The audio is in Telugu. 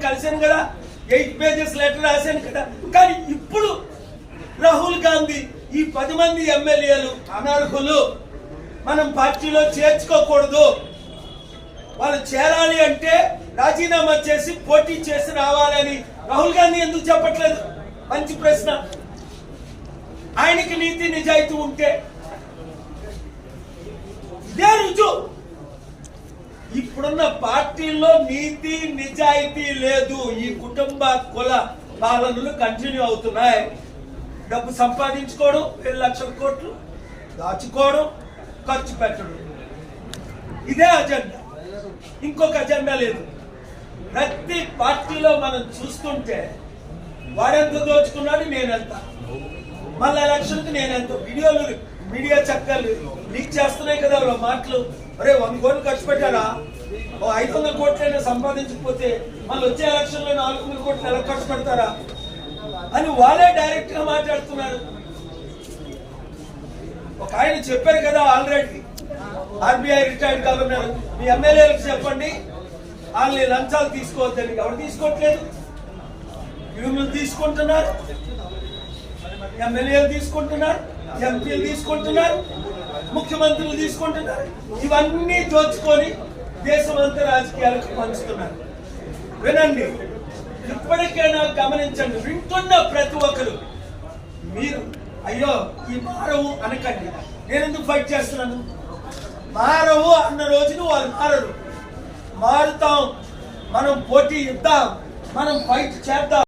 కలిసాను కదా, 8 పేజెస్ లెటర్ రాశాను కదా. కానీ ఇప్పుడు రాహుల్ గాంధీ ఈ 10 మంది ఎమ్మెల్యేలు అనర్హులు, మనం పార్టీలో చేర్చుకోకూడదు, వాళ్ళు చేరాలి అంటే రాజీనామా చేసి పోటీ చేసి రావాలని రాహుల్ గాంధీ ఎందుకు చెప్పట్లేదు? మంచి ప్రశ్న. ఆయనకి నీతి నిజాయితీ ఉంటే ఇదే రుజువు. ఇప్పుడున్న పార్టీల్లో నీతి నిజాయితీ లేదు. ఈ కుటుంబ కుల పాలనలు కంటిన్యూ అవుతున్నాయి. డబ్బు సంపాదించుకోవడం, 7 లక్షల కోట్లు దాచుకోవడం, ఖర్చు పెట్టడం, ఇదే అజెండా. ఇంకొక అజెండా లేదు. ప్రతి పార్టీలో మనం చూస్తుంటే వాడెంత దోచుకున్నాడు, నేనెంత, మళ్ళీ ఎలక్షన్కి నేనెంత. వీడియోలు మీడియా చక్కలు లీక్ చేస్తున్నాయి కదా మాటలు. అరే 100 కోట్లు ఖర్చు పెట్టారా, 500 కోట్లైనా సంపాదించకపోతే మళ్ళీ వచ్చే ఎలక్షన్ లో 400 కోట్లు ఎలా ఖర్చు పెడతారా అని వాళ్ళే డైరెక్ట్ గా మాట్లాడుతున్నారు. ఒక ఆయన చెప్పారు కదా ఆల్రెడీ, ఆర్బీఐ రిటైర్డ్ గవర్నర్, మీ ఎమ్మెల్యేలకు చెప్పండి వాళ్ళని లంచాలు తీసుకోవద్దని. ఎవరు తీసుకోవట్లేదు? యూనియన్లు తీసుకుంటున్నారు, ఎమ్మెల్యేలు తీసుకుంటున్నారు, ఎంపీలు తీసుకుంటున్నారు, ముఖ్యమంత్రులు తీసుకుంటున్నారు. ఇవన్నీ దోచుకొని దేశమంతా రాజకీయాలకు పంచుతున్నారు. వినండి, ఇప్పటికైనా గమనించండి. వింటున్న ప్రతి ఒక్కరు మీరు అయ్యో ఈ మారవు అనకండి. నేను ఎందుకు ఫైట్ చేస్తున్నాను? మారవు అన్న రోజును వాళ్ళు మారరు. మారుతాం, మనం పోటీ ఇద్దాం, మనం ఫైట్ చేద్దాం.